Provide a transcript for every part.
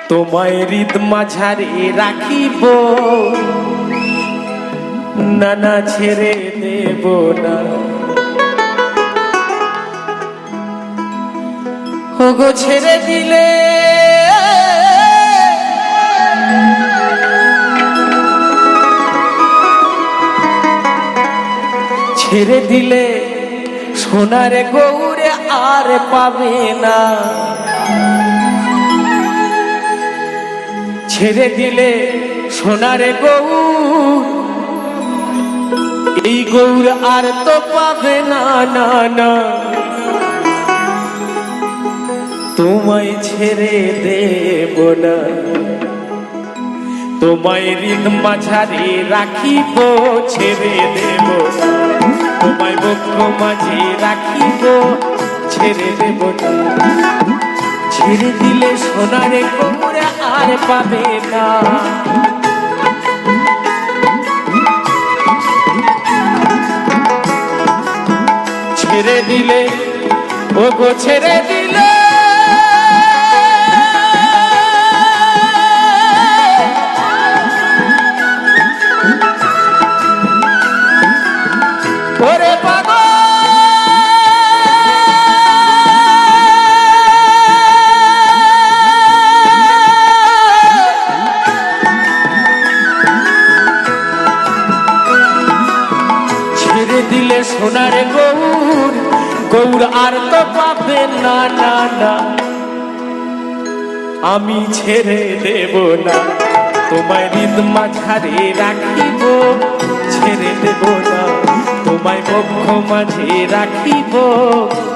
তোমায় হৃদ মাঝারে রাখিব, নানা ছেড়ে দেব না। ওগো ছেড়ে দিলে ছেড়ে দিলে সোনার গৌরে আর পাবে না। ছেড়ে দিলে সোনার গৌর, এই গৌর আর তো পাবে না। না না তোমায় ছেড়ে দেব না। তোমায় হৃদ মাঝারে রাখিব, ছেড়ে দেব না। তোমায় বক্ষ মাঝে রাখিব, ছেড়ে দেব না। ছেড়ে দিলে সোনার গৌরে আর পাবে না। ছেড়ে দিলে ওগো ছেড়ে দিলে ওরে পাগল ছেড়ে দিলে সোনার গৌর, গৌর আর তো পাবে না। না না আমি ছেড়ে দেব না। তোমায় হৃদ মাঝারে রাখিব, ছেড়ে দেব না। তোমায় বক্ষ মাঝে রাখিব,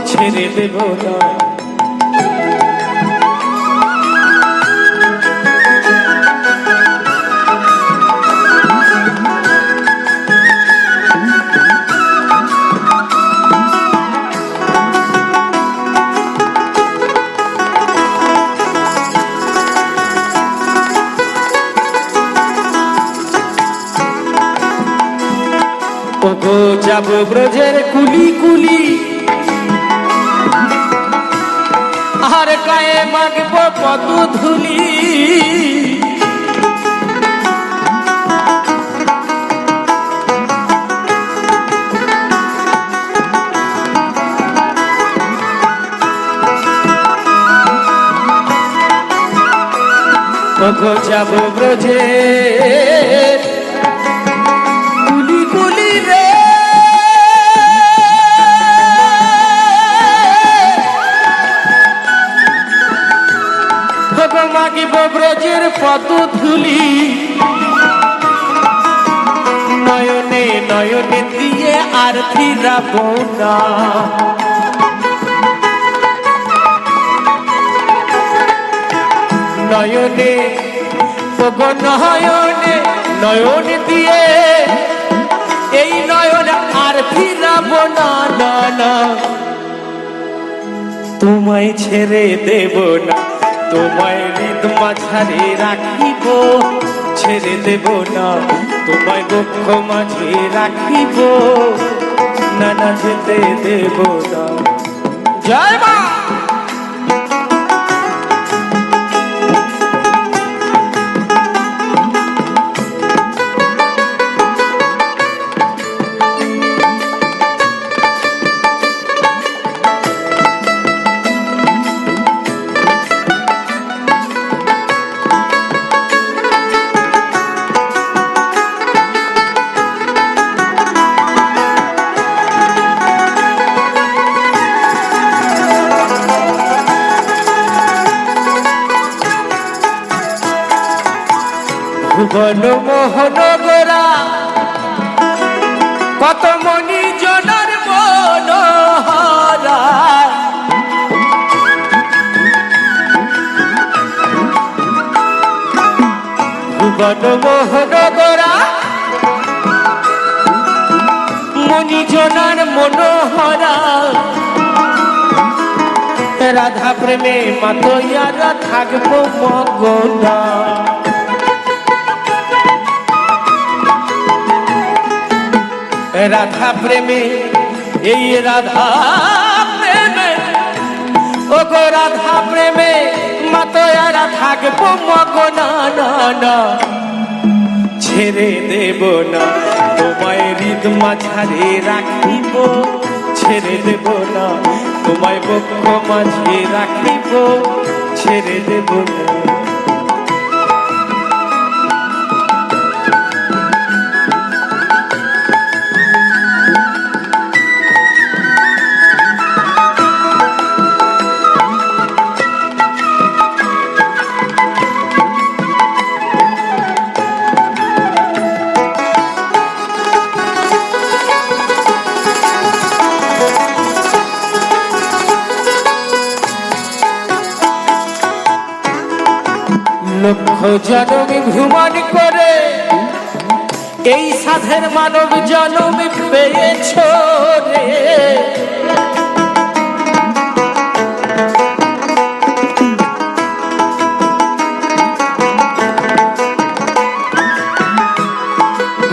ছেড়ে দেব না। ওগো যাব ব্রজের কুলি কুলি, আর গায়ে মাগব পদ ধুলি। ওগো যাব ব্রজের কুলি কুলি রে, ওগো মাগিব ব্রজের পদ ধুলি। নয়নে নয়নে দিয়ে আর ফিরাব না। নয়নে ওগো নয়নে নয়ন দিয়ে, এই নয়ন আর ফিরাব না। না না তোমায় ছেড়ে দেব না। তোমায় হৃদ মাঝারে রাখিব, ছেড়ে দেব না। তোমায় বক্ষ মাঝে রাখিব, না না যেতে দেব না। জয় মা। ভুবন মোহন গোরা কত মনি জনার মনোহরা। ভুবন মোহন গোরা মনি জনার মনোহরা। রাধা প্রেমে মাতইয়ারা থাকবো মগনা। রাধা প্রেমে এই রাধা প্রেমে ওগো রাধা প্রেমে মাতয়ারা রাখবো মাগো না না না, ছেড়ে দেব না তোমায় হৃদ মাঝারে রাখিব, ছেড়ে দেব না তোমায় বক্ষ মাঝে রাখিব, ছেড়ে দেব না। লক্ষ জনম ভ্রমণ করে এই সাধের মানব জনম পেয়েছ রে,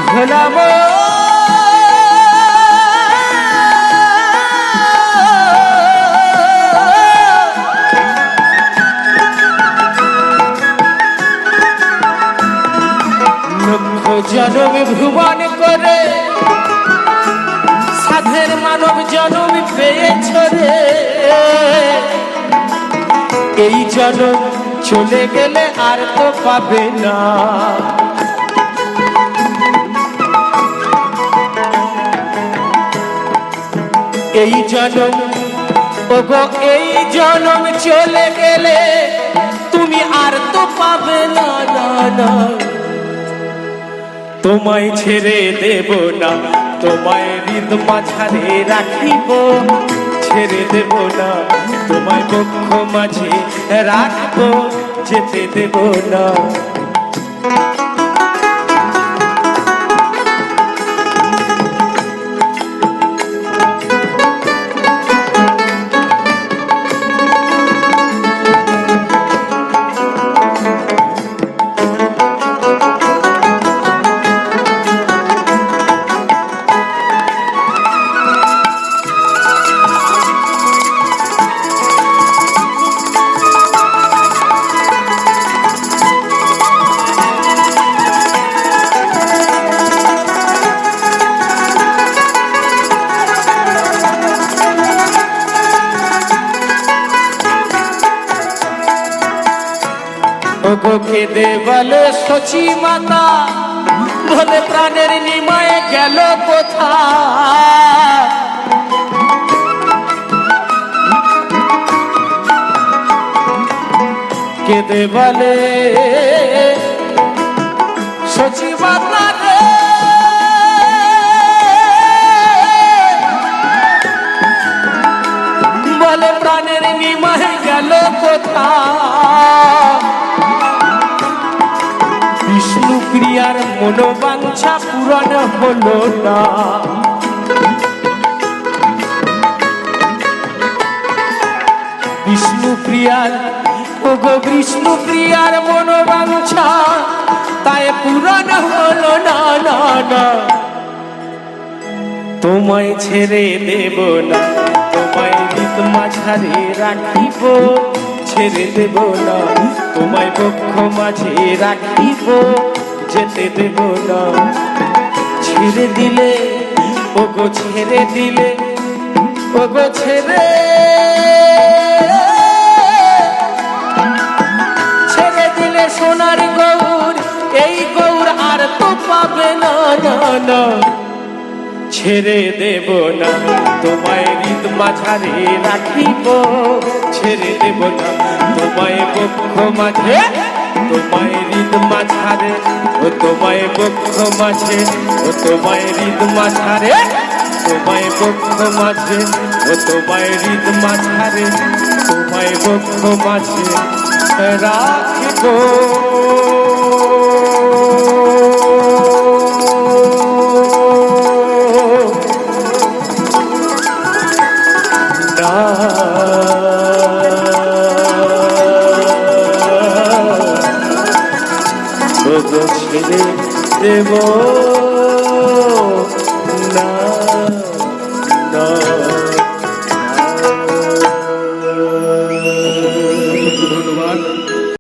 ভোলাম জনম ভ্রমণ করে সাধের মানব জনম পেয়েছ রে, এই জনম চলে গেলে আর তো পাবে না, এই জনম ওগো এই জনম চলে গেলে তুমি আর তো পাবে না না না, তোমায় ছেড়ে দেব না তোমায় হৃদ মাঝারে রাখিব, ছেড়ে দেব না তোমায় বক্ষ মাঝে রাখবো, যেতে দেব না। ওগো কেঁদে বলে সচি মাতা, বলে প্রাণের নিমায়ে গেল কোথা, কেঁদে বলে সচি মাতা রে, বলে প্রাণের নিমায়ে গেল কোথা, বিষ্ণু প্রিয়ার মনোবাঞ্ছা পূরণ হলো না, বিষ্ণু প্রিয়ার ওগো বিষ্ণু প্রিয়ার মনোবাঞ্ছা তাই পূরণ হলো না না না, তোমায় ছেড়ে দেব না তোমায় হৃদ মাঝারে রাখিব, ছেড়ে দেব না তোমায় বক্ষ মাঝে রাখিব, যেতে দেব না। ছেড়ে দিলে ওগো ছেড়ে দিলে ওগো ছেড়ে ছেড়ে দিলে সোনার গৌর, এই গৌর আর তো পাবে না না না, ছেড়ে দেব না তোমায় হৃদ মাঝারে রাখিব, ছেড়ে দেব না তোমায় বক্ষ মাঝে, তোমায় হৃদ মাঝারে ও তোমায় বক্ষ মাঝে, ও তোমায় হৃদ মাঝারে, তোমায় বক্ষ মাঝে, ও তোমায় হৃদ মাঝারে, তোমায় বক্ষ মাঝে রাখিব। ছেড়ে দেব।